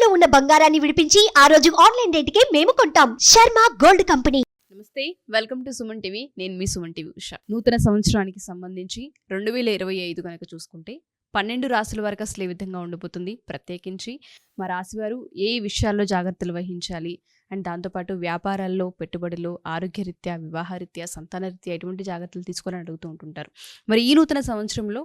తాకట్టులో ఉన్న బంగారాన్ని విడిపించి ఆ రోజు ఆన్లైన్ రేటుకే మేము కొంటాం. Sharma gold company. నమస్తే, వెల్కమ్ టు సుమన్ టీవీ. నేను మీ సుమన్ టీవీ ఉషా. నూతన సంవత్సరానికి సంబంధించి 2025 కనుక చూసుకుంటే 12 రాశుల వరకు అసలు ఏ విధంగా ఉండబోతుంది, ప్రత్యేకించి మా రాశివారు ఏ విషయాల్లో జాగ్రత్తలు వహించాలి అండ్ దాంతోపాటు వ్యాపారాల్లో, పెట్టుబడులు, ఆరోగ్యరీత్యా, వివాహరీత్యా, సంతానరీత్యా ఎటువంటి జాగ్రత్తలు తీసుకోవాలని అడుగుతూ ఉంటుంటారు. మరి ఈ నూతన సంవత్సరంలో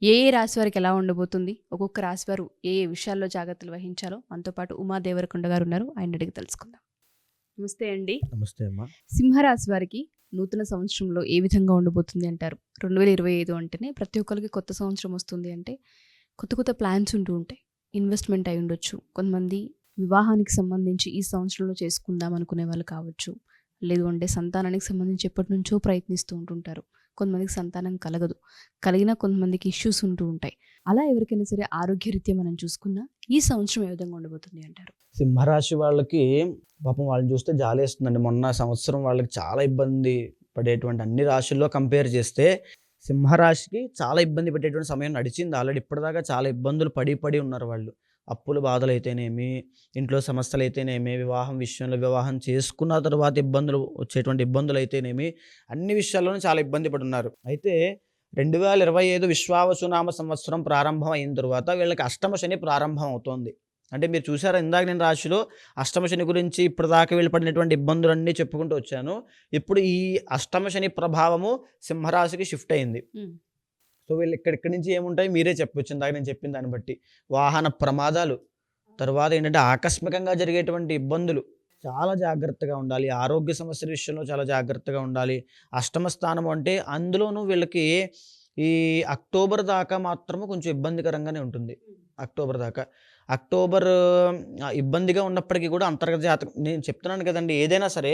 ఏ రాశి వారికి ఎలా ఉండబోతుంది, ఒక్కొక్క రాశి వారు ఏ విషయాల్లో జాగ్రత్తలు వహించాలో మనతో పాటు ఉమా దేవరకొండ గారు ఉన్నారు, ఆయన అడిగి తెలుసుకుందాం. నమస్తే అండి. నమస్తే అమ్మా. సింహరాశి వారికి నూతన సంవత్సరంలో ఏ విధంగా ఉండబోతుంది అంటారు? 2025 అంటేనే ప్రతి ఒక్కరికి కొత్త సంవత్సరం వస్తుంది అంటే కొత్త కొత్త ప్లాన్స్ ఉంటూ ఉంటాయి. ఇన్వెస్ట్మెంట్ అయి ఉండొచ్చు, కొంతమంది వివాహానికి సంబంధించి ఈ సంవత్సరంలో చేసుకుందాం అనుకునే వాళ్ళు కావచ్చు, లేదు అంటే సంతానానికి సంబంధించి ఎప్పటి నుంచో ప్రయత్నిస్తూ ఉంటుంటారు. కొంతమందికి సంతానం కలగదు, కలిగిన కొంతమందికి ఇష్యూస్ ఉంటూ ఉంటాయి. అలా ఎవరికైనా సరే ఆరోగ్యరీత్యా మనం చూసుకున్నా ఈ సంవత్సరం ఏ విధంగా ఉండబోతుంది అంటారు? సింహరాశి వాళ్ళకి పాపం వాళ్ళని చూస్తే జాలేస్తుందండి. మొన్న సంవత్సరం వాళ్ళకి చాలా ఇబ్బంది పడేటువంటి అన్ని రాశుల్లో కంపేర్ చేస్తే సింహరాశికి చాలా ఇబ్బంది పెట్టేటువంటి సమయం నడిచింది. ఆల్రెడీ ఇప్పటిదాకా చాలా ఇబ్బందులు పడి ఉన్నారు వాళ్ళు. అప్పుల బాధలు అయితేనేమి, ఇంట్లో సమస్యలు అయితేనేమి, వివాహం విషయంలో, వివాహం చేసుకున్న తర్వాత వచ్చేటువంటి ఇబ్బందులు అయితేనేమి, అన్ని విషయాల్లోనూ చాలా ఇబ్బంది పడున్నారు. అయితే 2025 విశ్వావసునామ సంవత్సరం ప్రారంభం అయిన తర్వాత వీళ్ళకి అష్టమ శని ప్రారంభం అవుతోంది. అంటే మీరు చూసారా, ఇందాక నేను రాశిలో అష్టమ శని గురించి ఇప్పటిదాకా వీళ్ళు పడినటువంటి ఇబ్బందులన్నీ చెప్పుకుంటూ వచ్చాను. ఇప్పుడు ఈ అష్టమ శని ప్రభావము సింహరాశికి షిఫ్ట్ అయింది. సో వీళ్ళు ఇక్కడి నుంచి ఏముంటాయి మీరే చెప్పొచ్చు. ఇందాక నేను చెప్పిన దాన్ని బట్టి వాహన ప్రమాదాలు, తర్వాత ఏంటంటే ఆకస్మికంగా జరిగేటువంటి ఇబ్బందులు, చాలా జాగ్రత్తగా ఉండాలి. ఆరోగ్య సమస్యల విషయంలో చాలా జాగ్రత్తగా ఉండాలి. అష్టమ స్థానం అంటే అందులోనూ వీళ్ళకి ఈ అక్టోబర్ దాకా మాత్రము కొంచెం ఇబ్బందికరంగానే ఉంటుంది. అక్టోబర్ ఇబ్బందిగా ఉన్నప్పటికీ కూడా అంతర్గత జాతకం, నేను చెప్తున్నాను కదండి, ఏదైనా సరే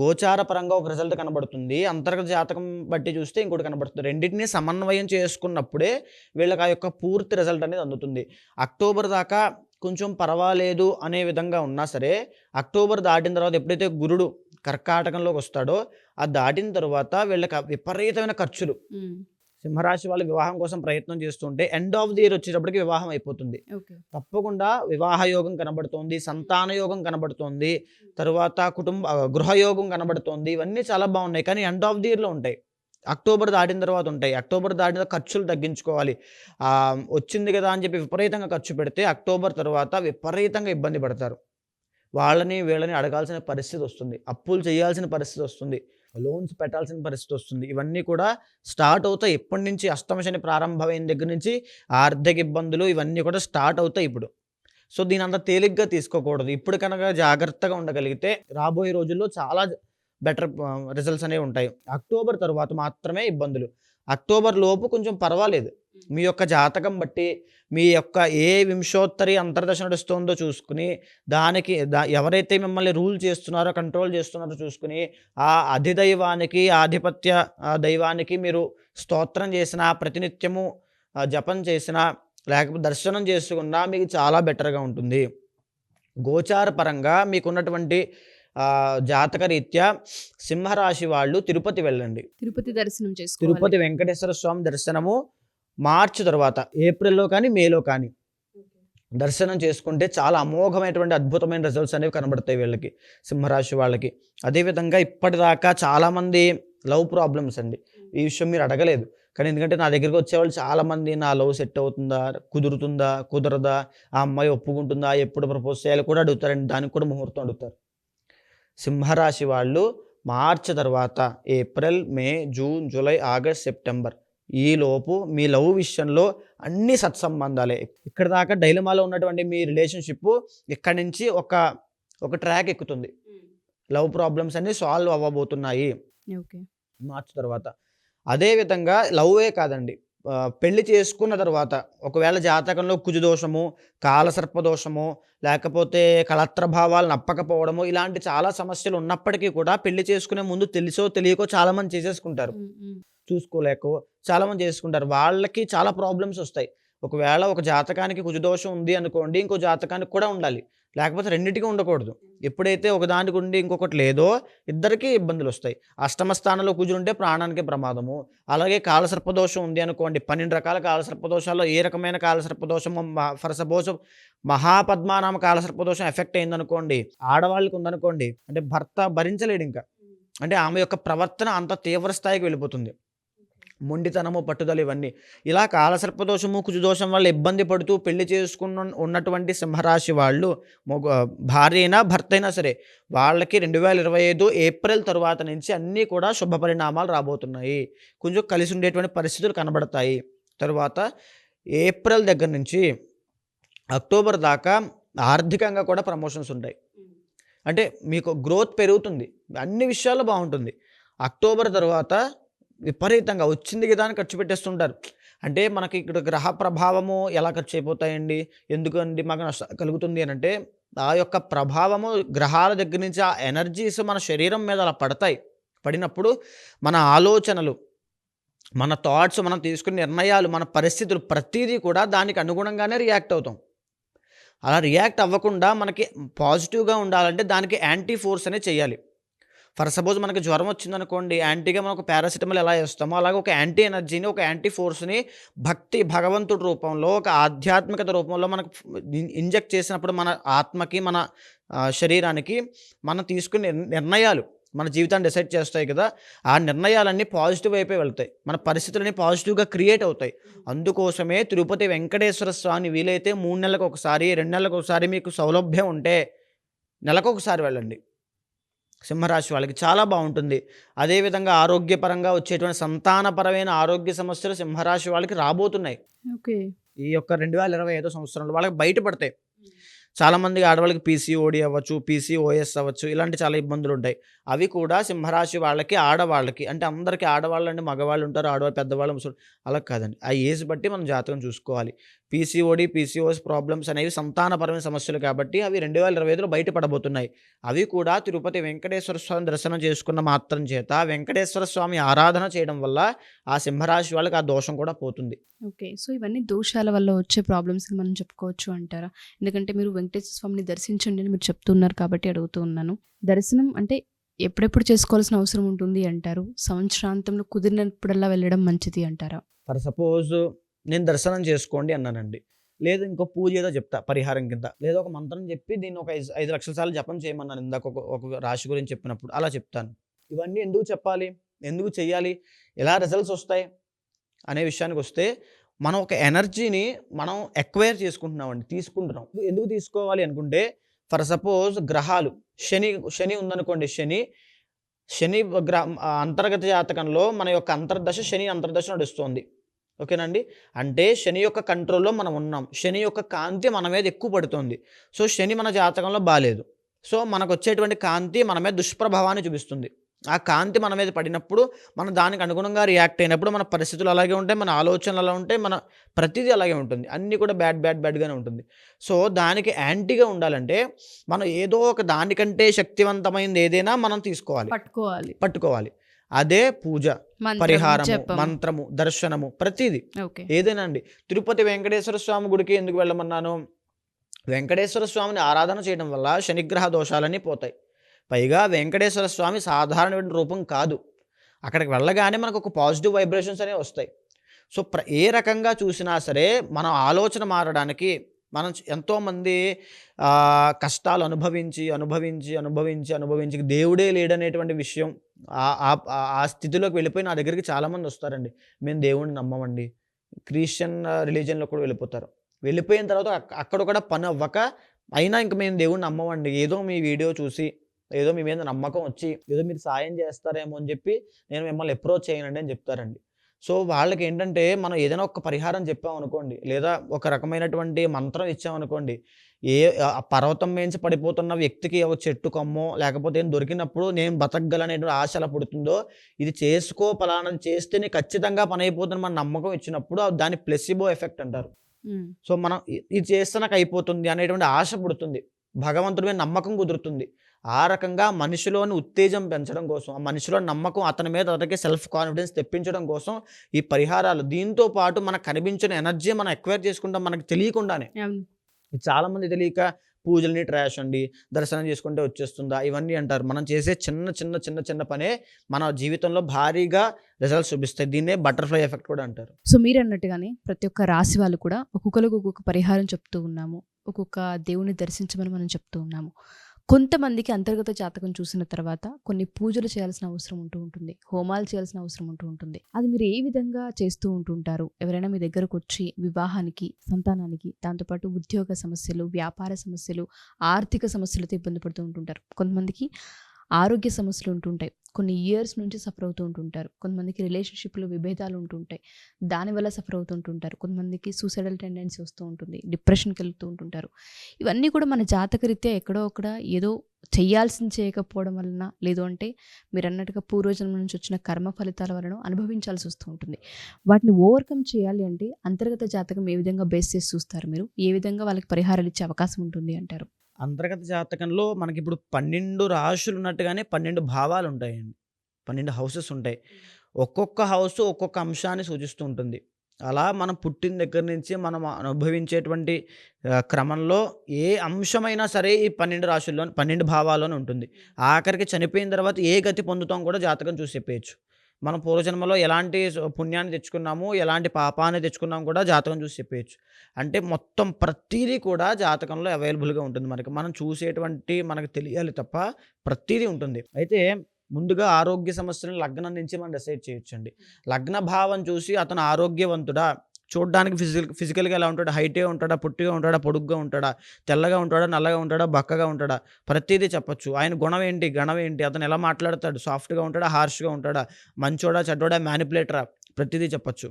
గోచార పరంగా ఒక రిజల్ట్ కనబడుతుంది, అంతర్గత జాతకం బట్టి చూస్తే ఇంకోటి కనబడుతుంది. రెండింటినీ సమన్వయం చేసుకున్నప్పుడే వీళ్ళకి ఆ యొక్క పూర్తి రిజల్ట్ అనేది అందుతుంది. అక్టోబర్ దాకా కొంచెం పర్వాలేదు అనే విధంగా ఉన్నా సరే, అక్టోబర్ దాటిన తర్వాత ఎప్పుడైతే గురుడు కర్కాటకంలోకి వస్తాడో అది దాటిన తర్వాత వీళ్ళకి విపరీతమైన ఖర్చులు. సింహరాశి వాళ్ళు వివాహం కోసం ప్రయత్నం చేస్తుంటే ఎండ్ ఆఫ్ ది ఇయర్ వచ్చేటప్పటికి వివాహం అయిపోతుంది. తప్పకుండా వివాహ యోగం కనబడుతోంది, సంతాన యోగం కనబడుతోంది, తర్వాత గృహయోగం కనబడుతోంది. ఇవన్నీ చాలా బాగున్నాయి, కానీ ఎండ్ ఆఫ్ ది ఇయర్లో ఉంటాయి. అక్టోబర్ దాటిన తర్వాత ఉంటాయి. అక్టోబర్ దాటిన ఖర్చులు తగ్గించుకోవాలి. వచ్చింది కదా అని చెప్పి విపరీతంగా ఖర్చు పెడితే అక్టోబర్ తర్వాత విపరీతంగా ఇబ్బంది పడతారు. వీళ్ళని అడగాల్సిన పరిస్థితి వస్తుంది, అప్పులు చేయాల్సిన పరిస్థితి వస్తుంది, లోన్స్ పెట్టాల్సిన పరిస్థితి వస్తుంది. ఇవన్నీ కూడా స్టార్ట్ అవుతాయి. ఎప్పటి నుంచి అష్టమ శని ప్రారంభమైన దగ్గర నుంచి ఆర్థిక ఇబ్బందులు ఇవన్నీ కూడా స్టార్ట్ అవుతాయి ఇప్పుడు. సో దీని అంత తేలిగ్గా తీసుకోకూడదు. ఇప్పుడు కనుక జాగ్రత్తగా ఉండగలిగితే రాబోయే రోజుల్లో చాలా బెటర్ రిజల్ట్స్ అనేవి ఉంటాయి. అక్టోబర్ తర్వాత మాత్రమే ఇబ్బందులు. అక్టోబర్ లోపు కొంచెం పర్వాలేదు. మీ యొక్క జాతకం బట్టి మీ యొక్క ఏ వింశోత్తరి అంతర్దశ నడుస్తుందో చూసుకుని దానికి ఎవరైతే మిమ్మల్ని రూల్ చేస్తున్నారో, కంట్రోల్ చేస్తున్నారో చూసుకుని ఆ అధిదైవానికి, ఆధిపత్య దైవానికి మీరు స్తోత్రం చేసినా, ప్రతినిత్యము జపం చేసినా, లేకపోతే దర్శనం చేసుకున్నా మీకు చాలా బెటర్గా ఉంటుంది. గోచార పరంగా మీకున్నటువంటి జాతక రీత్యా సింహరాశి వాళ్ళు తిరుపతి వెళ్ళండి. తిరుపతి వెంకటేశ్వర స్వామి దర్శనము మార్చి తర్వాత, ఏప్రిల్లో కానీ మేలో కానీ దర్శనం చేసుకుంటే చాలా అమోఘమైనటువంటి అద్భుతమైన రిజల్ట్స్ అనేవి కనబడతాయి వీళ్ళకి, సింహరాశి వాళ్ళకి. అదేవిధంగా ఇప్పటిదాకా చాలామంది లవ్ ప్రాబ్లమ్స్ అండి. ఈ విషయం మీరు అడగలేదు, కానీ ఎందుకంటే నా దగ్గరికి వచ్చేవాళ్ళు చాలామంది నా లవ్ సెట్ అవుతుందా, కుదురుతుందా, కుదరదా, ఆ అమ్మాయి ఒప్పుకుంటుందా, ఎప్పుడు ప్రపోజ్ చేయాలి కూడా అడుగుతారండి. దానికి కూడా ముహూర్తం అడుగుతారు. సింహరాశి వాళ్ళు మార్చి తర్వాత ఏప్రిల్, మే, జూన్, జూలై, ఆగస్ట్, సెప్టెంబర్ ఈలోపు మీ లవ్ విషయంలో అన్ని సత్సంబంధాలే. ఇక్కడ దాకా డైలమాలో ఉన్నటువంటి మీ రిలేషన్షిప్ ఇక్కడి నుంచి ఒక ట్రాక్ ఎక్కుతుంది. లవ్ ప్రాబ్లమ్స్ అన్నీ సాల్వ్ అవ్వబోతున్నాయి మార్చి తర్వాత. అదేవిధంగా లవ్వే కాదండి, పెళ్లి చేసుకున్న తర్వాత ఒకవేళ జాతకంలో కుజుదోషము, కాలసర్పదోషము, లేకపోతే కళత్రభావాలు నప్పకపోవడము, ఇలాంటి చాలా సమస్యలు ఉన్నప్పటికీ కూడా పెళ్లి చేసుకునే ముందు తెలుసో తెలియకో చాలామంది చేసేసుకుంటారు. చూసుకోలేకో చాలామంది చేసుకుంటారు. వాళ్ళకి చాలా ప్రాబ్లమ్స్ వస్తాయి. ఒకవేళ ఒక జాతకానికి కుజదోషం ఉంది అనుకోండి, ఇంకో జాతకానికి కూడా ఉండాలి. లేకపోతే రెండిటికి ఉండకూడదు. ఎప్పుడైతే ఒకదానికి ఉండి ఇంకొకటి లేదో ఇద్దరికీ ఇబ్బందులు వస్తాయి. అష్టమ స్థానంలో కుజుంటే ప్రాణానికి ప్రమాదము. అలాగే కాలసర్పదోషం ఉంది అనుకోండి, 12 రకాల కాలసర్పదోషాల్లో ఏ రకమైన కాలసర్పదోషం ఫర్ సపోజ్ మహాపద్మానామ కాలసర్పదోషం ఎఫెక్ట్ అయిందనుకోండి, ఆడవాళ్ళకి ఉందనుకోండి, అంటే భర్త భరించలేడు ఇంకా. అంటే ఆమె యొక్క ప్రవర్తన అంత తీవ్ర స్థాయికి వెళ్ళిపోతుంది. మొండితనము, పట్టుదల ఇవన్నీ. ఇలా కాలసర్పదోషము, కుజదోషం వల్ల ఇబ్బంది పడుతూ పెళ్లి చేసుకున్న ఉన్నటువంటి సింహరాశి వాళ్ళు భార్య అయినా భర్త అయినా సరే వాళ్ళకి 2025 ఏప్రిల్ తరువాత నుంచి అన్నీ కూడా శుభ పరిణామాలు రాబోతున్నాయి. కొంచెం కలిసి ఉండేటువంటి పరిస్థితులు కనబడతాయి. తరువాత ఏప్రిల్ దగ్గర నుంచి అక్టోబర్ దాకా ఆర్థికంగా కూడా ప్రమోషన్స్ ఉంటాయి. అంటే మీకు గ్రోత్ పెరుగుతుంది, అన్ని విషయాల్లో బాగుంటుంది. అక్టోబర్ తర్వాత విపరీతంగా వచ్చింది కదా అని ఖర్చు పెట్టేస్తుంటారు. అంటే మనకి ఇక్కడ గ్రహ ప్రభావము ఎలా ఖర్చు అయిపోతాయండి, ఎందుకండి మాకు నష్టం కలుగుతుంది అని అంటే, ఆ యొక్క ప్రభావము గ్రహాల దగ్గర నుంచి ఆ ఎనర్జీస్ మన శరీరం మీద అలా పడతాయి. పడినప్పుడు మన ఆలోచనలు, మన థాట్స్, మనం తీసుకునే నిర్ణయాలు, మన పరిస్థితులు ప్రతిదీ కూడా దానికి అనుగుణంగానే రియాక్ట్ అవుతాం. అలా రియాక్ట్ అవ్వకుండా మనకి పాజిటివ్గా ఉండాలంటే దానికి యాంటీ ఫోర్స్ అనేది చేయాలి. ఫర్ సపోజ్ మనకి జ్వరం వచ్చిందనుకోండి, యాంటీగా మనం ఒక పారాసిటమాల్ ఎలా వేస్తామో అలాగే ఒక యాంటీ ఎనర్జీని, ఒక యాంటీ ఫోర్స్ని భక్తి, భగవంతుడి రూపంలో, ఒక ఆధ్యాత్మికత రూపంలో మనకు ఇంజెక్ట్ చేసినప్పుడు మన ఆత్మకి, మన శరీరానికి మనం తీసుకునే నిర్ణయాలు మన జీవితాన్ని డిసైడ్ చేస్తాయి కదా. ఆ నిర్ణయాలన్నీ పాజిటివ్ వైపే వెళ్తాయి, మన పరిస్థితులన్నీ పాజిటివ్గా క్రియేట్ అవుతాయి. అందుకోసమే తిరుపతి వెంకటేశ్వర స్వామి వీలైతే 3 నెలలకు ఒకసారి, 2 నెలలకు ఒకసారి మీకు సౌలభ్యం ఉంటే నెలకొకసారి వెళ్ళండి. సింహరాశి వాళ్ళకి చాలా బాగుంటుంది. అదేవిధంగా ఆరోగ్యపరంగా వచ్చేటువంటి సంతానపరమైన ఆరోగ్య సమస్యలు సింహరాశి వాళ్ళకి రాబోతున్నాయి. ఓకే. ఈ యొక్క 2025 సంవత్సరంలో వాళ్ళకి బయటపడతాయి. చాలామంది ఆడవాళ్ళకి పీసీఓడి అవ్వచ్చు, పీసీఓఎస్ అవ్వచ్చు, ఇలాంటి చాలా ఇబ్బందులు ఉంటాయి. అవి కూడా సింహరాశి వాళ్ళకి, ఆడవాళ్ళకి, అంటే అందరికీ ఆడవాళ్ళు అంటే మగవాళ్ళు ఉంటారు, ఆడవాళ్ళు పెద్దవాళ్ళు ముసలి, అలా కాదండి. ఆ ఏజ్ బట్టి మనం జాతకం చూసుకోవాలి. పీసీఓడి, పీసీఓఎస్ ప్రాబ్లమ్స్ అనేవి సంతానపరమైన సమస్యలు కాబట్టి అవి 2025లో బయటపడబోతున్నాయి. అవి కూడా తిరుపతి వెంకటేశ్వర స్వామి దర్శనం చేసుకున్న మాత్రం చేత, వెంకటేశ్వర స్వామి ఆరాధన చేయడం వల్ల ఆ సింహరాశి వాళ్ళకి ఆ దోషం కూడా పోతుంది. ఓకే. సో ఇవన్నీ దోషాల వల్ల వచ్చే ప్రాబ్లమ్స్ మనం చెప్పుకోవచ్చు అంటారా? ఎందుకంటే మీరు వెంకటేశ్వర స్వామిని దర్శించండి అని మీరు చెప్తున్నారు కాబట్టి అడుగుతూ ఉన్నాను. దర్శనం అంటే ఎప్పుడెప్పుడు చేసుకోవాల్సిన అవసరం ఉంటుంది అంటారు? సంవత్సరాంతంలో కుదిరినప్పుడల్లా వెళ్ళడం మంచిది అంటారా? ఫర్ సపోజ్ నేను దర్శనం చేసుకోండి అన్నానండి, లేదు ఇంకో పూజ ఏదో చెప్తా పరిహారం కింద, లేదా ఒక మంత్రం చెప్పి దీన్ని ఒక 5 లక్షల సార్లు జపం చేయమన్నాను ఇందాక ఒక రాశి గురించి చెప్పినప్పుడు, అలా చెప్తాను. ఇవన్నీ ఎందుకు చెప్పాలి, ఎందుకు చెయ్యాలి, ఎలా రిజల్ట్స్ వస్తాయి అనే విషయానికి వస్తే, మనం ఒక ఎనర్జీని మనం ఎక్వైర్ చేసుకుంటున్నామండి, తీసుకుంటున్నాం. ఎందుకు తీసుకోవాలి అనుకుంటే, ఫర్ సపోజ్ గ్రహాలు శని ఉందనుకోండి, శని అంతర్గత జాతకంలో మన యొక్క అంతర్దశ, శని అంతర్దశ నడుస్తుంది. ఓకేనండి. అంటే శని యొక్క కంట్రోల్లో మనం ఉన్నాం, శని యొక్క కాంతి మన మీద ఎక్కువ పడుతుంది. సో శని మన జాతకంలో బాగాలేదు. సో మనకు వచ్చేటువంటి కాంతి మన మీద దుష్ప్రభావాన్ని చూపిస్తుంది. ఆ కాంతి మన మీద పడినప్పుడు మనం దానికి అనుగుణంగా రియాక్ట్ అయినప్పుడు మన పరిస్థితులు అలాగే ఉంటాయి, మన ఆలోచనలు అలా ఉంటాయి, మన ప్రతిదీ అలాగే ఉంటుంది, అన్నీ కూడా బ్యాడ్గానే ఉంటుంది. సో దానికి యాంటీగా ఉండాలంటే మనం ఏదో ఒక దానికంటే శక్తివంతమైనది ఏదైనా మనం తీసుకోవాలి, పట్టుకోవాలి. అదే పూజ, పరిహారము, మంత్రము, దర్శనము, ప్రతిదీ ఏదైనా అండి. తిరుపతి వెంకటేశ్వర స్వామి గుడికి ఎందుకు వెళ్ళమన్నాను, వెంకటేశ్వర స్వామిని ఆరాధన చేయడం వల్ల శనిగ్రహ దోషాలన్నీ పోతాయి. పైగా వెంకటేశ్వర స్వామి సాధారణమైన రూపం కాదు, అక్కడికి వెళ్ళగానే మనకు ఒక పాజిటివ్ వైబ్రేషన్స్ అనేవి వస్తాయి. సో ఏ రకంగా చూసినా సరే మన ఆలోచన మారడానికి, మనం ఎంతోమంది కష్టాలు అనుభవించి దేవుడే లేడనేటువంటి విషయం ఆ స్థితిలోకి వెళ్ళిపోయి నా దగ్గరికి చాలామంది వస్తారండి. మేము దేవుడిని నమ్మమండి, క్రిస్టియన్ రిలీజియన్లో కూడా వెళ్ళిపోతారు. వెళ్ళిపోయిన తర్వాత అక్కడ కూడా పని అవ్వక అయినా ఇంక మేము దేవుడిని నమ్మమండి, ఏదో మీ వీడియో చూసి ఏదో మీ మీద నమ్మకం వచ్చి ఏదో మీరు సాయం చేస్తారేమో అని చెప్పి నేను మిమ్మల్ని అప్రోచ్ చేయనండి అని చెప్తారండి. సో వాళ్ళకి ఏంటంటే మనం ఏదైనా ఒక పరిహారం చెప్పామనుకోండి, లేదా ఒక రకమైనటువంటి మంత్రం ఇచ్చామనుకోండి, పర్వతం మేంచి పడిపోతున్న వ్యక్తికి ఒక చెట్టు కొమ్మో లేకపోతే ఏం దొరికినప్పుడు నేను బతకగలనేటువంటి ఆశ ఎలా పుడుతుందో, ఇది చేసుకో పలానా చేస్తేనే ఖచ్చితంగా పని అయిపోతుంది మన నమ్మకం ఇచ్చినప్పుడు దాని ప్లెసిబో ఎఫెక్ట్ అంటారు. సో మనం ఇది చేస్తే నాకు అయిపోతుంది అనేటువంటి ఆశ పుడుతుంది. భగవంతుడి మీద నమ్మకం కుదురుతుంది. ఆ రకంగా మనిషిలోని ఉత్తేజం పెంచడం కోసం, ఆ మనిషిలో నమ్మకం అతని మీద అతనికి సెల్ఫ్ కాన్ఫిడెన్స్ తెప్పించడం కోసం ఈ పరిహారాలు. దీంతో పాటు మనకు కనిపించిన ఎనర్జీ మనం ఎక్వైర్ చేసుకుంటాం మనకు తెలియకుండానే. అవును. చాలామంది తెలియక పూజలని ట్రాష్ అండి, దర్శనం చేసుకుంటే వచ్చేస్తుందా ఇవన్నీ అంటారు. మనం చేసే చిన్న చిన్న చిన్న చిన్న పనే మన జీవితంలో భారీగా రిజల్ట్స్ చూపిస్తాయి. దీన్నే బటర్ఫ్లై ఎఫెక్ట్ కూడా అంటారు. సో మీరు అన్నట్టుగానే ప్రతి ఒక్క రాశి వాళ్ళు కూడా ఒక్కొక్కరికి ఒక్కొక్క పరిహారం చెప్తూ ఉన్నాము, ఒక్కొక్క దేవుని దర్శించమని మనం చెప్తూ ఉన్నాము. కొంతమందికి అంతర్గత జాతకం చూసిన తర్వాత కొన్ని పూజలు చేయాల్సిన అవసరం ఉంటూ ఉంటుంది, హోమాలు చేయాల్సిన అవసరం ఉంటూ ఉంటుంది. అది మీరు ఏ విధంగా చేస్తూ ఉంటుంటారు? ఎవరైనా మీ దగ్గరకు వచ్చి వివాహానికి, సంతానానికి, దాంతోపాటు ఉద్యోగ సమస్యలు, వ్యాపార సమస్యలు, ఆర్థిక సమస్యలతో ఇబ్బంది పడుతూ ఉంటుంటారు. కొంతమందికి ఆరోగ్య సమస్యలు ఉంటుంటాయి, కొన్ని ఇయర్స్ నుంచి సఫర్ అవుతూ ఉంటుంటారు. కొంతమందికి రిలేషన్షిప్లో విభేదాలు ఉంటుంటాయి, దానివల్ల సఫర్ అవుతుంటుంటారు. కొంతమందికి సూసైడల్ టెండెన్సీ వస్తూ ఉంటుంది, డిప్రెషన్కి వెళ్తూ ఉంటుంటారు. ఇవన్నీ కూడా మన జాతకరీత్యా ఎక్కడో అక్కడ ఏదో చేయాల్సింది చేయకపోవడం వలన, లేదు అంటే మీరు అన్నట్టుగా పూర్వజన్మ నుంచి వచ్చిన కర్మ ఫలితాల వలన అనుభవించాల్సి వస్తూ ఉంటుంది. వాటిని ఓవర్కమ్ చేయాలి అంటే అంతర్గత జాతకం ఏ విధంగా బేస్ చేసి చూస్తారు మీరు? ఏ విధంగా వాళ్ళకి పరిహారాలు ఇచ్చే అవకాశం ఉంటుంది అంటారు? అంతర్గత జాతకంలో మనకి ఇప్పుడు 12 రాశులు ఉన్నట్టుగానే 12 భావాలు ఉంటాయండి, 12 హౌసెస్ ఉంటాయి. ఒక్కొక్క హౌస్ ఒక్కొక్క అంశాన్ని సూచిస్తూ ఉంటుంది. అలా మనం పుట్టిన దగ్గర నుంచి మనం అనుభవించేటువంటి క్రమంలో ఏ అంశమైనా సరే ఈ 12 రాశుల్లో 12 భావాల్లోనే ఉంటుంది. ఆఖరికి చనిపోయిన తర్వాత ఏ గతి పొందుతాం కూడా జాతకం చూసి చెప్పేయచ్చు. మనం పూర్వజన్మలో ఎలాంటి పుణ్యాన్ని తెచ్చుకున్నాము, ఎలాంటి పాపాన్ని తెచ్చుకున్నాము కూడా జాతకం చూసి చెప్పేయచ్చు. అంటే మొత్తం ప్రతీదీ కూడా జాతకంలో అవైలబుల్గా ఉంటుంది మనకి. మనం చూసేటువంటి మనకు తెలియాలి తప్ప ప్రతీదీ ఉంటుంది. అయితే ముందుగా ఆరోగ్య సమస్యలను లగ్నం నుంచి మనం డిసైడ్ చేయొచ్చండి. లగ్న భావం చూసి అతను ఆరోగ్యవంతుడా, చూడడానికి ఫిజికల్గా ఎలా ఉంటాడా, హైట్గా ఉంటాడా, పొట్టిగా ఉంటాడా, పొడుగ్గా ఉంటాడా, తెల్లగా ఉంటాడా, నల్లగా ఉంటాడా, బక్కగా ఉంటాడా, ప్రతిదీ చెప్పొచ్చు. ఆయన గుణం ఏంటి, గణం ఏంటి, అతను ఎలా మాట్లాడతాడు, సాఫ్ట్గా ఉంటాడా, హార్ష్గా ఉంటాడా, మంచోడా, చెడ్డోడా, మ్యానిపులేటరా, ప్రతిదీ చెప్పొచ్చు.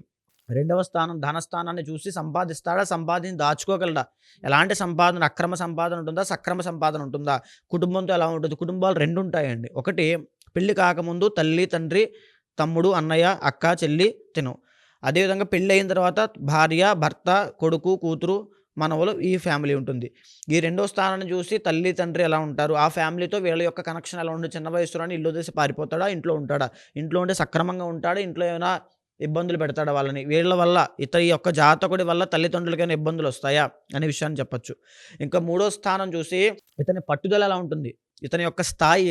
రెండవ స్థానం ధనస్థానాన్ని చూసి సంపాదిస్తాడా, సంపాదించి దాచుకోగలడా, ఎలాంటి సంపాదన, అక్రమ సంపాదన ఉంటుందా, సక్రమ సంపాదన ఉంటుందా, కుటుంబంతో ఎలా ఉంటుంది. కుటుంబాలు 2 ఉంటాయండి. ఒకటి పెళ్లి కాకముందు తల్లి, తండ్రి, తమ్ముడు, అన్నయ్య, అక్క, చెల్లి, తిను. అదేవిధంగా పెళ్ళి అయిన తర్వాత భార్య, భర్త, కొడుకు, కూతురు, మనవలు, ఈ ఫ్యామిలీ ఉంటుంది. ఈ రెండో స్థానాన్ని చూసి తల్లి, తండ్రి ఎలా ఉంటారు, ఆ ఫ్యామిలీతో వీళ్ళ యొక్క కనెక్షన్ ఎలా ఉంటుంది. చిన్న వయసులోనే ఇల్లు వదిలేసి పారిపోతాడా, ఇంట్లో ఉంటాడా, ఇంట్లో ఉంటే సక్రమంగా ఉంటాడా, ఇంట్లో ఏమైనా ఇబ్బందులు పెడతాడా వాళ్ళని, వీళ్ళ వల్ల ఈ యొక్క జాతకుడి వల్ల తల్లిదండ్రులకైనా ఇబ్బందులు వస్తాయా అనే విషయాన్ని చెప్పచ్చు. ఇంకా మూడో స్థానం చూసి ఇతని పట్టుదల ఎలా ఉంటుంది, ఇతని యొక్క స్థాయి,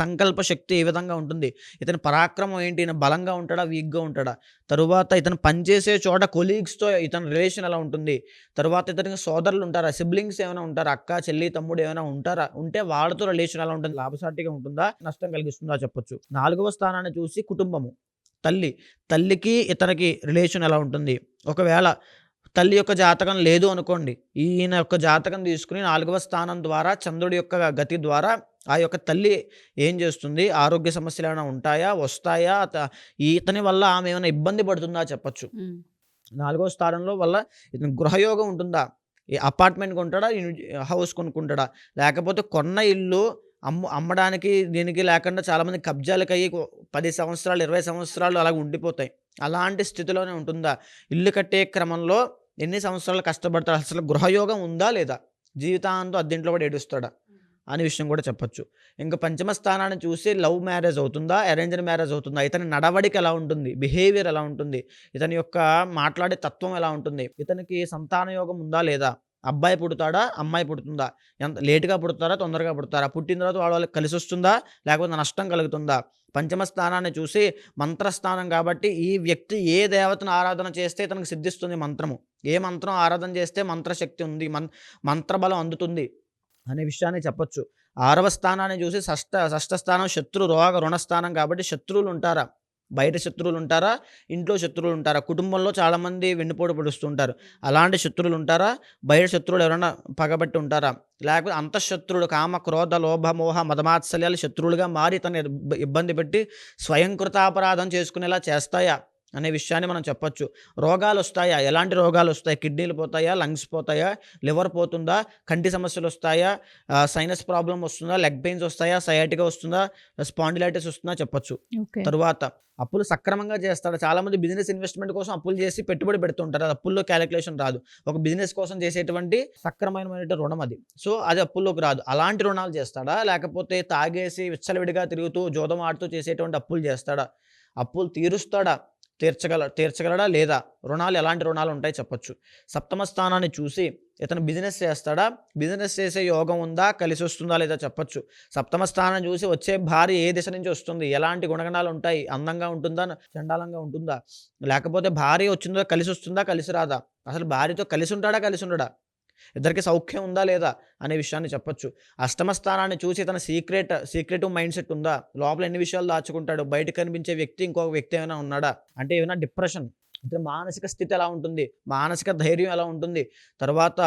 సంకల్ప శక్తి ఏ విధంగా ఉంటుంది, ఇతని పరాక్రమం ఏంటి, ఈయన బలంగా ఉంటాడా, వీక్గా ఉంటాడా, తరువాత ఇతను పనిచేసే చోట కొలీగ్స్తో ఇతని రిలేషన్ ఎలా ఉంటుంది, తరువాత ఇతనికి సోదరులు ఉంటారా, సిబ్లింగ్స్ ఏమైనా ఉంటారా, అక్క, చెల్లి, తమ్ముడు ఏమైనా ఉంటారా, ఉంటే వాళ్ళతో రిలేషన్ ఎలా ఉంటుంది, లాభసాటిగా ఉంటుందా, నష్టం కలిగిస్తుందా చెప్పొచ్చు. 4వ స్థానాన్ని చూసి కుటుంబము, తల్లికి ఇతనికి రిలేషన్ ఎలా ఉంటుంది. ఒకవేళ తల్లి యొక్క జాతకం లేదు అనుకోండి, ఈయన యొక్క జాతకం తీసుకుని 4వ స్థానం ద్వారా చంద్రుడి యొక్క గతి ద్వారా ఆ యొక్క తల్లి ఏం చేస్తుంది, ఆరోగ్య సమస్యలు ఏమైనా ఉంటాయా, వస్తాయా, ఇతని వల్ల ఆమె ఏమైనా ఇబ్బంది పడుతుందా చెప్పచ్చు. 4వ స్థానంలో వల్ల ఇతని గృహయోగం ఉంటుందా, ఈ అపార్ట్మెంట్ కొంటాడా, హౌస్ కొనుక్కుంటాడా, లేకపోతే కొన్న ఇల్లు అమ్మడానికి దీనికి లేకుండా చాలామంది కబ్జాలకు అయ్యి 10 సంవత్సరాలు 20 సంవత్సరాలు అలా ఉండిపోతాయి. అలాంటి స్థితిలోనే ఉంటుందా, ఇల్లు కట్టే క్రమంలో ఎన్ని సంవత్సరాలు కష్టపడతాడు, అసలు గృహయోగం ఉందా లేదా, జీవితాంతం అద్దెంట్లో కూడా ఏడుస్తాడా అనే విషయం కూడా చెప్పొచ్చు. ఇంకా 5వ స్థానాన్ని చూసి లవ్ మ్యారేజ్ అవుతుందా, అరేంజ్డ్ మ్యారేజ్ అవుతుందా, ఇతని నడవడిక ఎలా ఉంటుంది, బిహేవియర్ ఎలా ఉంటుంది, ఇతని యొక్క మాట్లాడే తత్వం ఎలా ఉంటుంది, ఇతనికి సంతాన యోగం ఉందా లేదా, అబ్బాయి పుడతాడా, అమ్మాయి పుడుతుందా, ఎంత లేటుగా పుడతారా, తొందరగా పుడతారా, పుట్టిన తర్వాత వాళ్ళకి కలిసి వస్తుందా, లేకపోతే నష్టం కలుగుతుందా. 5వ స్థానాన్ని చూసి మంత్రస్థానం కాబట్టి ఈ వ్యక్తి ఏ దేవతను ఆరాధన చేస్తే ఇతనికి సిద్ధిస్తుంది మంత్రము, ఏ మంత్రం ఆరాధన చేస్తే మంత్రశక్తి ఉంది, మంత్రబలం అందుతుంది అనే విషయాన్ని చెప్పొచ్చు. 6వ స్థానాన్ని చూసి షష్ఠ స్థానం శత్రు రోగ రుణస్థానం కాబట్టి శత్రువులు ఉంటారా, బయట శత్రువులు ఉంటారా, ఇంట్లో శత్రువులు ఉంటారా, కుటుంబంలో చాలామంది వెన్నుపోటు పొడుస్తుంటారు, అలాంటి శత్రువులు ఉంటారా, బయట శత్రువులు ఎవరైనా పగబట్టి ఉంటారా, లేకపోతే అంతఃశత్రుడు కామ క్రోధ లోభ మోహ మదమాత్సల్యాలు శత్రువులుగా మారి తను ఇబ్బంది పెట్టి స్వయంకృతాపరాధం చేసుకునేలా చేస్తాయా అనే విషయాన్ని మనం చెప్పొచ్చు. రోగాలు వస్తాయా? ఎలాంటి రోగాలు వస్తాయి? కిడ్నీలు పోతాయా? లంగ్స్ పోతాయా? లివర్ పోతుందా? కంటి సమస్యలు వస్తాయా? సైనస్ ప్రాబ్లమ్ వస్తుందా? లెగ్ పెయిన్స్ వస్తాయా? సయాటికా వస్తుందా? స్పాండిలైటిస్ వస్తుందా? చెప్పొచ్చు. ఓకే. తరువాత అప్పులు సక్రమంగా చేస్తాడా? చాలామంది బిజినెస్ ఇన్వెస్ట్మెంట్ కోసం అప్పులు చేసి పెట్టుబడి పెడుతుంటారు. అది అప్పుల్లో క్యాలిక్యులేషన్ రాదు. ఒక బిజినెస్ కోసం చేసేటువంటి సక్రమమైన రుణం అది. సో అది అప్పుల్లోకి రాదు. అలాంటి రుణాలు చేస్తాడా? లేకపోతే తాగేసి విచ్చలవిడిగా తిరుగుతూ జోదం ఆడుతూ చేసేటువంటి అప్పులు చేస్తాడా? అప్పులు తీరుస్తాడా? తీర్చగలడా లేదా? రుణాలు ఎలాంటి రుణాలు ఉంటాయి చెప్పొచ్చు. సప్తమ స్థానాన్ని చూసి ఇతను బిజినెస్ చేస్తాడా? బిజినెస్ చేసే యోగం ఉందా? కలిసి వస్తుందా లేదా చెప్పొచ్చు. సప్తమ స్థానం చూసి వచ్చే భార్య ఏ దిశ నుంచి వస్తుంది? ఎలాంటి గుణగణాలు ఉంటాయి? అందంగా ఉంటుందా? చండాలంగా ఉంటుందా? లేకపోతే భార్య వచ్చిందో కలిసి వస్తుందా? కలిసి రాదా? అసలు భార్యతో కలిసి ఉంటాడా? కలిసి ఉండడా? ఇద్దరికి సౌఖ్యం ఉందా లేదా అనే విషయాన్ని చెప్పొచ్చు. అష్టమ స్థానాన్ని చూసి తన సీక్రెటివ్ మైండ్ సెట్ ఉందా? లోపల ఎన్ని విషయాలు దాచుకుంటాడు? బయట కనిపించే వ్యక్తి ఇంకొక వ్యక్తి ఏమైనా ఉన్నాడా? అంటే ఏమైనా డిప్రెషన్, ఇతని మానసిక స్థితి ఎలా ఉంటుంది? మానసిక ధైర్యం ఎలా ఉంటుంది? తర్వాత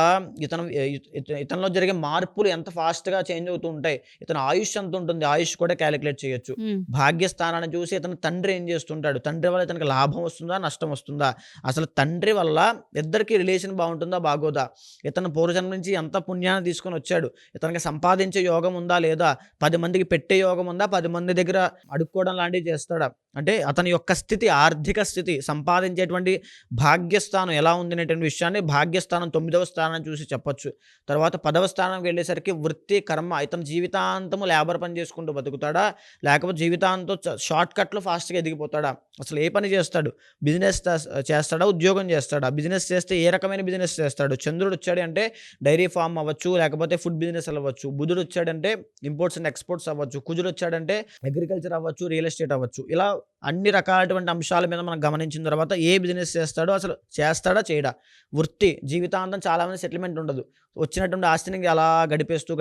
ఇతనిలో జరిగే మార్పులు ఎంత ఫాస్ట్గా చేంజ్ అవుతూ ఉంటాయి? ఇతని ఆయుష్ ఎంత ఉంటుంది? ఆయుష్ కూడా క్యాలిక్యులేట్ చేయొచ్చు. భాగ్యస్థానాన్ని చూసి ఇతను తండ్రి ఏం చేస్తుంటాడు? తండ్రి వల్ల ఇతనికి లాభం వస్తుందా? నష్టం వస్తుందా? అసలు తండ్రి వల్ల ఇద్దరికి రిలేషన్ బాగుంటుందా? బాగోదా? ఇతను పూర్వజన్మ నుంచి ఎంత పుణ్యాన్ని తీసుకొని వచ్చాడు? ఇతనికి సంపాదించే యోగం ఉందా లేదా? 10 మందికి పెట్టే యోగం ఉందా? 10 మంది దగ్గర అడుక్కోవడం లాంటివి చేస్తాడా? అంటే అతని యొక్క స్థితి, ఆర్థిక స్థితి, సంపాదించేటువంటి భాగ్యస్థానం ఎలా ఉంది అనేటువంటి విషయాన్ని భాగ్యస్థానం 9వ స్థానం చూసి చెప్పొచ్చు. తర్వాత 10వ స్థానంకి వెళ్ళేసరికి వృత్తి, కర్మ, ఇతను జీవితాంతము లేబర్ పని చేసుకుంటూ బతుకుతాడా? లేకపోతే జీవితాంతం షార్ట్ కట్లో ఫాస్ట్గా ఎదిగిపోతాడా? అసలు ఏ పని చేస్తాడు? బిజినెస్ చేస్తాడా? ఉద్యోగం చేస్తాడా? బిజినెస్ చేస్తే ఏ రకమైన బిజినెస్ చేస్తాడు? చంద్రుడు వచ్చాడు అంటే డైరీ ఫామ్ అవ్వచ్చు, లేకపోతే ఫుడ్ బిజినెస్ అవ్వచ్చు. బుధుడు వచ్చాడంటే ఇంపోర్ట్స్ అండ్ ఎక్స్పోర్ట్స్ అవ్వచ్చు. కుజుడు వచ్చాడంటే అగ్రికల్చర్ అవ్వచ్చు, రియల్ ఎస్టేట్ అవ్వచ్చు. ఇలా అన్ని రకాలటువంటి అంశాల మీద మనం గమనించిన తర్వాత ఏ బిజినెస్ చేస్తాడో, అసలు చేస్తాడా చేయడా? వృత్తి, జీవితాంతం చాలామంది సెటిల్మెంట్ ఉండదు. వచ్చినటువంటి ఆస్తిని అలా గడిపేస్తూ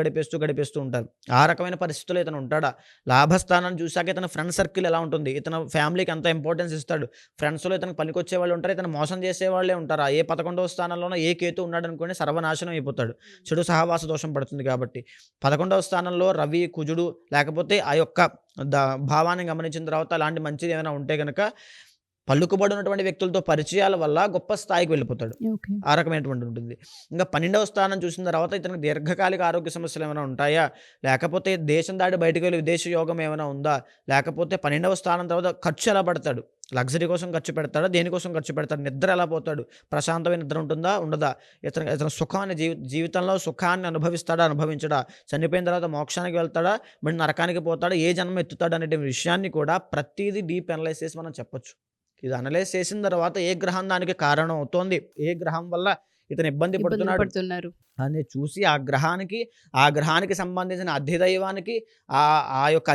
ఉంటారు. ఆ రకమైన పరిస్థితుల్లో ఇతను ఉంటాడా? లాభస్థానాన్ని చూశాక ఇతను ఫ్రెండ్ సర్కిల్ ఎలా ఉంటుంది? ఇతను ఫ్యామిలీకి ఎంత ఇంపార్టెన్స్ ఇస్తాడు? ఫ్రెండ్స్లో ఇతనికి పనికొచ్చే వాళ్ళు ఉంటారు, ఇతను మోసం చేసే వాళ్ళే ఉంటారా? ఏ 11వ స్థానంలోనో ఏ కేతు ఉన్నాడు అనుకోండి, సర్వనాశనం అయిపోతాడు. చెడు సహవాస దోషం పడుతుంది కాబట్టి. 11వ స్థానంలో రవి, కుజుడు, లేకపోతే ఆ యొక్క భావాన్ని గమనించిన తర్వాత అలాంటి మంచిది ఏమైనా ఉంటే కనుక పలుకుబడి ఉన్నటువంటి వ్యక్తులతో పరిచయాల వల్ల గొప్ప స్థాయికి వెళ్ళిపోతాడు. ఆ రకమైనటువంటి ఉంటుంది. ఇంకా 12వ స్థానం చూసిన తర్వాత ఇతనికి దీర్ఘకాలిక ఆరోగ్య సమస్యలు ఏమైనా ఉంటాయా? లేకపోతే దేశం దాటి బయటకు వెళ్ళి విదేశ యోగం ఏమైనా ఉందా? లేకపోతే 12వ స్థానం తర్వాత ఖర్చు ఎలా పడతాడు? లగ్జరీ కోసం ఖర్చు పెడతాడా? దేనికోసం ఖర్చు పెడతాడు? నిద్ర ఎలా పోతాడు? ప్రశాంతమైన నిద్ర ఉంటుందా? ఉండదా? ఇతను సుఖాన్ని జీవితంలో సుఖాన్ని అనుభవిస్తాడా? అనుభవించడా? చనిపోయిన తర్వాత మోక్షానికి వెళ్తాడా? మరి నరకానికి పోతాడా? ఏ జన్మ ఎత్తుతాడు అనే విషయాన్ని కూడా ప్రతిదీ డీప్ అనలైజ్ చేసి మనం చెప్పొచ్చు. ఇది అనలైజ్ చేసిన తర్వాత ఏ గ్రహం దానికి కారణం అవుతోంది, ఏ గ్రహం వల్ల ఇతను ఇబ్బంది పడుతున్నారు అని చూసి ఆ గ్రహానికి సంబంధించిన అధిదైవానికి ఆ యొక్క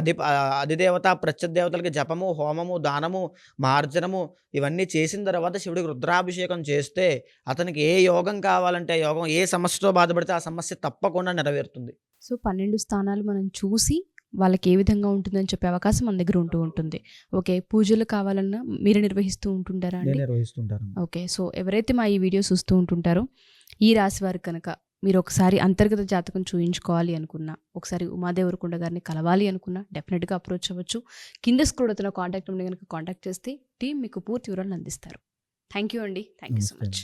అధిదేవత ప్రత్యదేవతలకి జపము, హోమము, దానము, మార్జనము ఇవన్నీ చేసిన తర్వాత శివుడికి రుద్రాభిషేకం చేస్తే అతనికి ఏ యోగం కావాలంటే ఆ యోగం, ఏ సమస్యతో బాధపడితే ఆ సమస్య తప్పకుండా నెరవేరుతుంది. సో 12 స్థానాలు మనం చూసి వాళ్ళకి ఏ విధంగా ఉంటుందని చెప్పే అవకాశం మన దగ్గర ఉంటుంది. ఓకే, పూజలు కావాలన్నా మీరు నిర్వహిస్తూ ఉంటుంటారా అండి? నిర్వహిస్తుంటారు. ఓకే, సో ఎవరైతే మా ఈ వీడియో చూస్తూ ఉంటుంటారో ఈ రాశి వారు కనుక మీరు ఒకసారి అంతర్గత జాతకం చూయించుకోవాలి అనుకున్నా, ఒకసారి ఉమాదేవరకొండ గారిని కలవాలి అనుకున్నా డెఫినెట్గా అప్రోచ్ అవ్వచ్చు. కింద స్క్రోల్ అవుతున్న కాంటాక్ట్ నెంబర్ కనుక కాంటాక్ట్ చేస్తే టీం మీకు పూర్తి వివరాలను అందిస్తారు. థ్యాంక్ యూ అండి. Thank you so much.